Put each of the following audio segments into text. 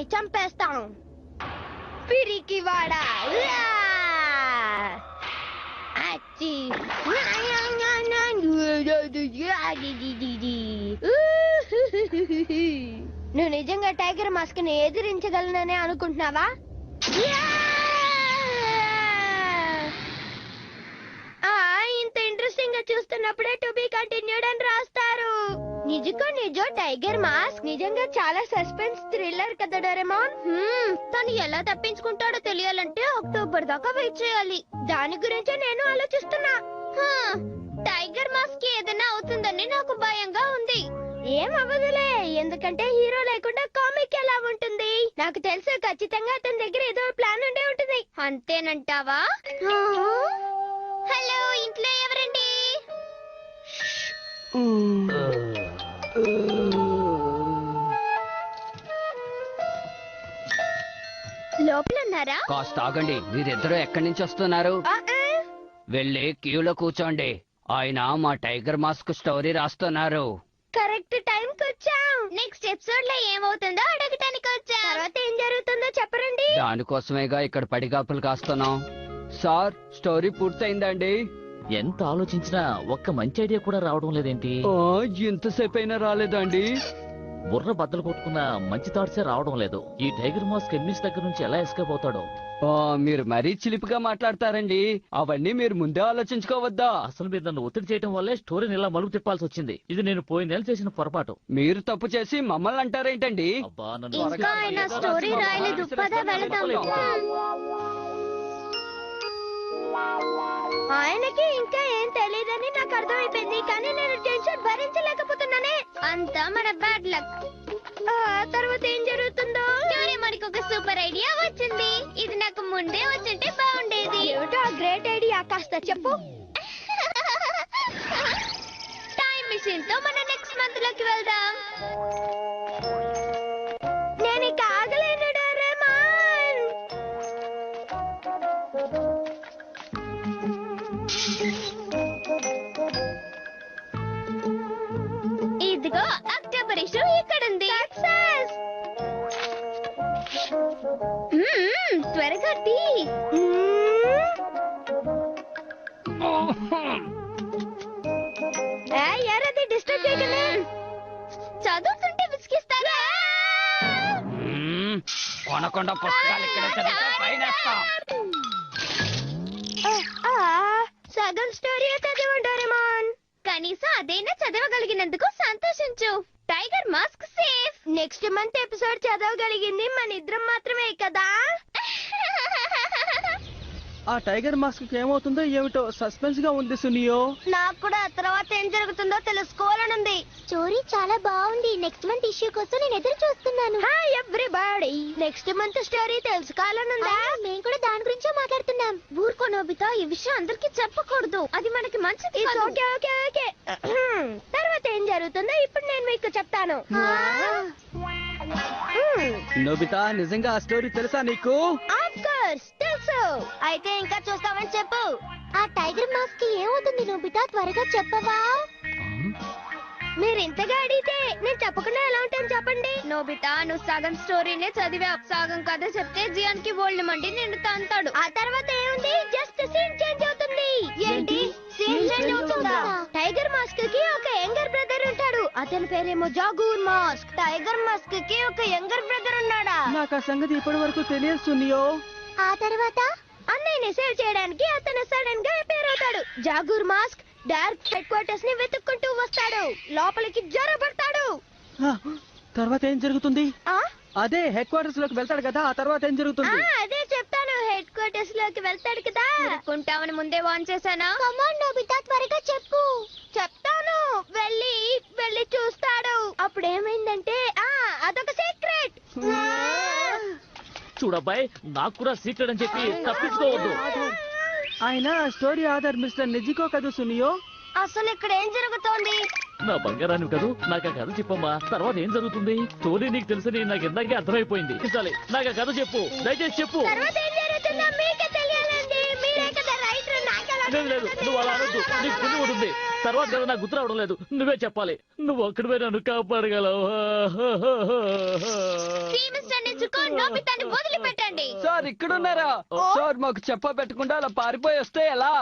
వాడిని చంపేస్తాం. పిరికి వాడా నువ్వు నిజంగా టైగర్ మాస్క్ ని ఎదిరించగలనని అనుకుంటున్నావా? ఇంత ఇంట్రెస్టింగ్ గా చూస్తున్నప్పుడే టు బి కంటిన్యూడ్ అని రాస్తారు. నిజం టైగర్ మాస్క్ నిజంగా చాలా సస్పెన్స్ థ్రిల్లర్ కదా డోరేమోన్. తను ఎలా తప్పించుకుంటాడో తెలియాలంటే అక్టోబర్ దాకా వెయిట్ చేయాలి. దాని గురించే నేను ఆలోచిస్తున్నా. టైగర్ మాస్క్ ఏదైనా అవుతుందని నాకు భయంగా ఉంది. ఏం అవ్వదులే, ఎందుకంటే హీరో లేకుండా కామిక్ ఎలా ఉంటుంది? నాకు తెలుసు, ఖచ్చితంగా అతని దగ్గర ఏదో ప్లాన్ ఉండే ఉంటుంది. అంతేనంటావా? హలో, ఇంట్లో ఎవరండి? లోపల ఉన్నారా? కాస్త ఆగండి, మీరిద్దరూ ఎక్కడి నుంచి వస్తున్నారు? వెళ్ళి క్యూలో కూర్చోండి. ఆయన మా టైగర్ మాస్క్ స్టోరీ రాస్తున్నారు. కరెక్ట్ టైం కి వచ్చాం. నెక్స్ట్ ఎపిసోడ్ లో ఏమవుతుందో అడగటానికి వచ్చాం. తర్వాత ఏం జరుగుతుందో చెప్పరండి. దానికోసమేగా ఇక్కడ పడిగాపులు కాస్తున్నాం. Sir, story పూర్తయిందండి. ఎంత ఆలోచించినా ఒక్క మంచి ఐడియా కూడా రావడం లేదేంటి? ఇంతసేపు అయినా రాలేదండి. బుర్ర బద్దలు కొట్టుకున్న మంచి థాట్సే రావడం లేదు. ఈ టైగర్ మాస్క్ ఎనిమిస్ దగ్గర నుంచి ఎలా ఎస్కేప్ అవుతాడో? మీరు మరీ చిలిపిగా మాట్లాడతారండి. అవన్నీ మీరు ముందే ఆలోచించుకోవద్దా? అసలు మీరు నన్ను ఒత్తిడి చేయడం వల్లే స్టోరీని ఇలా మలుపు తిప్పాల్సి వచ్చింది. ఇది నేను పోయిన నెల చేసిన పొరపాటు. మీరు తప్పు చేసి మమ్మల్ని అంటారేంటండి? అబ్బా, నన్ను ఇంకా ఆయన స్టోరీ రాయలేదు. పద వెళదాం. ఆయనకి ఇంకా ఏం తెలియదని నాకు అర్థమైపోయింది, కానీ నేను టెన్షన్ భరించలేకపోతున్నానే. అంతా మన బ్యాడ్ లక్. తర్వాత ఏం జరుగుతుందో? మనకి ఒక సూపర్ ఐడియా వచ్చింది. ఇది నాకు ముందే వచ్చుంటే బాగుండేది. ఏమిటో ఆ గ్రేట్ ఐడియా, కాస్త చెప్పు. టైం మిషన్ తో మన నెక్స్ట్ మంత్ లోకి వెళ్దాం. నేను ఇక ఆగలేను డోరేమాన్. ఇదిగో అక్టోబర్ ఇష్యూ ఇక్కడుంది. త్వరగా టీ. ఎవరది డిస్టర్బ్ చేయగలే? చదువుతుంటే విసిగిస్తారా? కొనకుండా పుస్తకాలు ఇక్కడ చదివితే పైనేస్తాం. సగం స్టోరీ చదివాం డోరేమాన్. కనీసం అదైనా చదవగలిగినందుకు సంతోషించు. Tiger Mask safe. Next month episode చదవగలిగింది మన ఇద్దరం మాత్రమే కదా. ఆ టైగర్ మాస్క్ ఏమవుతుందో ఏమిటో సస్పెన్స్ గా ఉంది సునియో. నాకు కూడా తర్వాత ఏం జరుగుతుందో తెలుసుకోవాలనుంది. స్టోరీ చాలా బాగుంది. నెక్స్ట్ మంత్ ఇష్యూ కోసం నేను ఎదురు చూస్తున్నాను. Hi everybody, next month story తెలుసుకోవాలనుందా? మేము కూడా దాని గురించే మాట్లాడుతున్నాం. ఊరుకో నోబితా, ఈ విషయం అందరికి చెప్పకూడదు. అది మనకి మంచిది. Okay okay okay. తర్వాత ఏం జరుగుతుందో ఇప్పుడు నేను మీకు చెప్తాను. నోబితా, నిజంగా ఆ స్టోరీ తెలుసా నీకు? ఆఫ్ కోర్స్ తెలుసు. అయితే ఇంకా చూస్తామని చెప్పు. ఆ టైగర్ మాస్క్ కి ఏమవుతుంది నోబితా, త్వరగా చెప్పవా? మీరు ఇంతగా అడిగితే నేను చెప్పకుండా ఎలా ఉంటాను చెప్పండి. నోబితా, నువ్వు సగం స్టోరీనే చదివా. సగం కథ చెప్తే జియాన్ కి ఓల్డ్ మండి నిన్ను తంతాడు. ఆ తర్వాత ఏముంది, జస్ట్ సీన్ చేంజ్ అవుతుంది. ఏంటి సీన్ చేంజ్ అవుతుందా? టైగర్ మాస్క్ కి ఒక యంగర్ బ్రదర్ ఉంటాడు. అతని పేరేమో జాగూర్ మాస్క్. టైగర్ మాస్క్ కి ఒక యంగర్ బ్రదర్ ఉన్నాడా? నాకు ఆ సంగతి ఇప్పటి వరకు తెలియదు సునియో. ఆ తర్వాత అన్నయ్యని సేవ్ చేయడానికి అతను సడన్ గా అపేర్ అవుతాడు. జాగూర్ మాస్క్ డార్క్ హెడ్ క్వార్టర్స్ ని వెతుక్కుంటూ వస్తాడు. లోపలికి జొరబడతాడు. తర్వాత ఏం జరుగుతుంది? ఆ అదే హెడ్ క్వార్టర్స్ లోకి వెళ్తాడు కదా, ఆ తర్వాత ఏం జరుగుతుంది? అదే చెప్తాను. హెడ్ క్వార్టర్స్ లోకి వెళ్తాడు కదా. అనుకుంటామని ముందే వార్న్ చేశానా? కమాన్ నోబితా, త్వరగా చెప్పు. చెప్తాను. వెళ్ళి చూస్తాడు. అప్పుడు ఏమైందంటే అదొక సీక్రెట్. చూడబ్బాయి, నాకు కూడా సీక్రెట్ అని చెప్పి తప్పించుకోవద్దు. ఆయన స్టోరీ ఆధార్ మిస్టర్ నిజికో కదా సునియో. అసలు ఇక్కడ ఏం జరుగుతోంది? నా బంగారాన్ని కదూ, నాకు ఆ కథ చెప్పమ్మా. తర్వాత ఏం జరుగుతుంది? స్టోరీ నీకు తెలుసని నాకు ఇందాకే అర్థమైపోయింది. చాలే, నాకు ఆ కథ చెప్పు, దయచేసి చెప్పు. తర్వాత ఏం జరుగుతుందో మీకే తెలియాలండి. మీరే కదా రైటర్, నాకెలా లేదు లేదు నువ్వు అలా అనొద్దు, నీకు పుణ్యం ఉంటుంది. తర్వాత కదా నాకు గుర్తు రావడం లేదు, నువ్వే చెప్పాలి. నువ్వు ఒక్కడిపై నన్ను కాపాడగలవు. మిస్టర్ నిజుకో నోబితాని వదిలిపెట్టండి. సార్ ఇక్కడున్నారా? సార్ మాకు చెప్ప పెట్టకుండా అలా పారిపోయి వస్తే ఎలా?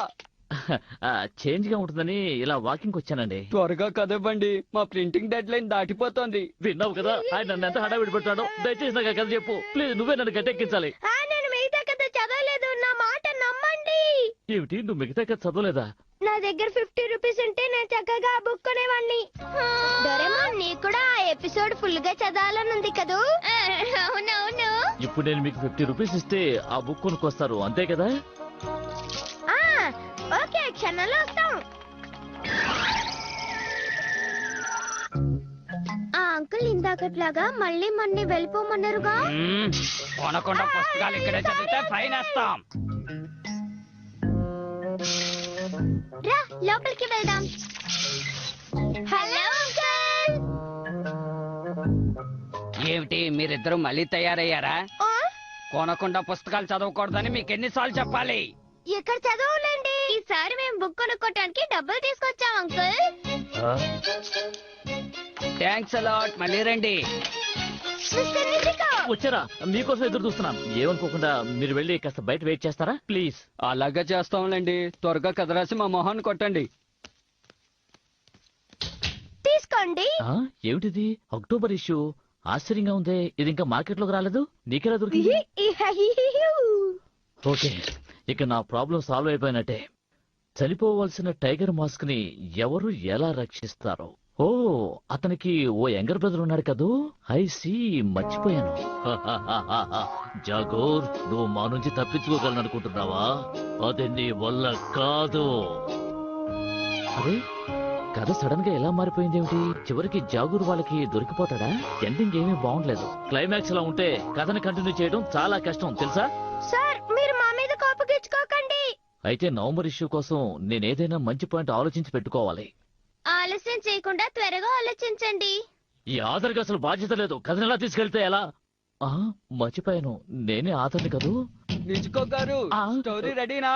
చేంజ్ గా ఉంటుందని ఇలా వాకింగ్ వచ్చానండి. త్వరగా కదవ్వండి, మా ప్రింటింగ్ డెడ్ లైన్ దాటిపోతోంది. విన్నావు కదా ఆయన నన్ను ఎంత హడావిడి పెట్టాడో. దయచేసి నాకు కథ చెప్పు ప్లీజ్, నువ్వే నన్ను గట్టెక్కించాలి. నేను మిగతా కథ చదవలేదు, నా మాట నమ్మండి. ఏమిటి నువ్వు మిగతా కథ చదవలేదా? నా దగ్గర 50 రూపీస్ ఉంటే నేను చక్కగా ఆ బుక్ కొనేవాడిని. డోరేమోన్ నీకు కూడా ఆ ఎపిసోడ్ ఫుల్ గా చదవాలని ఉంది కదూ? అవునవును. ఇప్పుడు నేను మీకు 50 రూపీస్ ఇస్తే ఆ బుక్ కొనుక్కొస్తారు అంతే కదా? ఓకే, క్షణంలో వస్తాం. ఆ అంకుల్ ఇందాకట్లాగా మళ్ళీ మొన్న వెళ్ళిపోమన్నారుగా. కొనకుండా పుస్తకాలు ఇక్కడే చదివితే ఫైన్ వేస్తాం. రా లోపలికి వెళ్దాం. Hello uncle. ఏమిటి మీరిద్దరూ మళ్ళీ తయారయ్యారా? కొనకుండా పుస్తకాలు చదవకూడదని మీకు ఎన్నిసార్లు చెప్పాలి? ఎక్కడ చదవలేండి. ఈసారి మేము బుక్ కొనుక్కోటానికి డబ్బులు తీసుకొచ్చాం అంకుల్. Thanks a lot. మళ్ళీ రండి. మిస్టర్ నిజుకో. వచ్చారా? మీకోసం ఎదురు చూస్తున్నాను. ఏమనుకోకుండా మీరు వెళ్ళి కాస్త బయట వెయిట్ చేస్తారా ప్లీజ్? అలాగే చేస్తాంలేండి. త్వరగా కథ రాసి మా మొహాన్ని కొట్టండి. తీసుకోండి. ఏమిటిది? October issue. ఆశ్చర్యంగా ఉంది, ఇది ఇంకా మార్కెట్ లోకి రాలేదు. నీకెలా దొరికింది? ఓకే, ఇక నా ప్రాబ్లం సాల్వ్ అయిపోయినట్టే. చనిపోవలసిన టైగర్ మాస్క్ ని ఎవరు ఎలా రక్షిస్తారో. ఓ అతనికి ఓ యంగర్ బ్రదర్ ఉన్నాడు కదూ. ఐసీ మర్చిపోయాను. జాగోర్, నువ్వు మా నుంచి తప్పించుకోగలను అనుకుంటున్నావా? అది నీ వల్ల కాదు. అరే కథ సడన్ గా ఎలా మారిపోయింది ఏమిటి? చివరికి జాగూర్ వాళ్ళకి దొరికిపోతాడా? ఎండింగ్ ఏమీ బాగుండలేదు. క్లైమాక్స్ లా ఉంటే కథను కంటిన్యూ చేయడం చాలా కష్టం తెలుసా? సార్ మీరు మా మీద కోపగించుకోకండి. అయితే నవంబర్ ఇష్యూ కోసం నేనేదైనా మంచి పాయింట్ ఆలోచించి పెట్టుకోవాలి. ఆలస్యం చేయకుండా త్వరగా ఆలోచించండి. ఈ ఆధార్కి అసలు బాధ్యత లేదు. కథను ఎలా తీసుకెళ్తే ఎలా? మర్చిపోయాను, నేనే ఆధార్ని కదూ. నిజుకో గారు, స్టోరీ రెడీనా?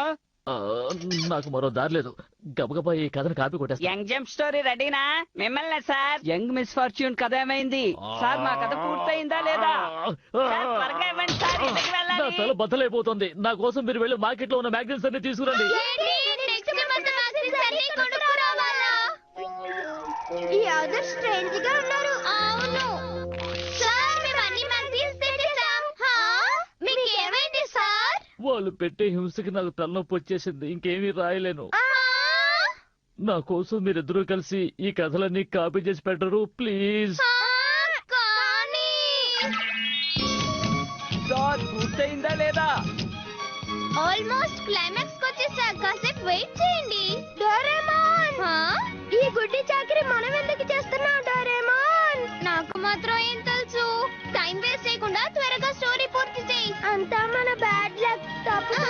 నాకు మరో దారి లేదు. గబగబా ఈ కథను కాపీ కొట్టేస్తా. యంగ్ జంప్ స్టోరీ రెడీనా? మిమ్మల్ని సార్. యంగ్ మిస్ ఫార్చ్యూన్ కథ ఏమైంది సార్? మా కథ పూర్తయిందా లేదా? త్వరగా ఇవ్వండి సార్, ఇంటికి నా వెళ్ళాలి. తల బద్దలైపోతుంది. నా కోసం మీరు వెళ్ళి మార్కెట్ లో ఉన్న మ్యాగజైన్స్ అన్ని తీసుకురండి. ఈ ఆదర్ స్ట్రేంజ్ గా ఉన్నారు. అవును సార్, మేము అన్ని మ్యాగజైన్స్ తెచ్చేసాం. మీకు ఏమైంది సార్? వాళ్ళు పెట్టే హింసకి నాకు తలనొప్పి వచ్చేసింది. ఇంకేమీ రాయలేను. నా కోసం మీరిద్దరూ కలిసి ఈ కథలన్నీ కాపీ చేసి పెట్టరు ప్లీజ్? సార్ పూర్తయిందా లేదా? ఆల్మోస్ట్ క్లైమాక్స్ వచ్చేసా. కాసేపు వెయిట్ చేయండి. డోరేమోన్, ఈ గుడ్డి చాకరీ మనం ఎందుకు చేస్తున్నాం డోరేమోన్? నాకు మాత్రం ఏం తెలుసు. టైం వేస్ట్ చేయకుండా త్వరగా స్టోరీ పూర్తి చేయి. అంతా మన బ్యాడ్ లక్. తప్పు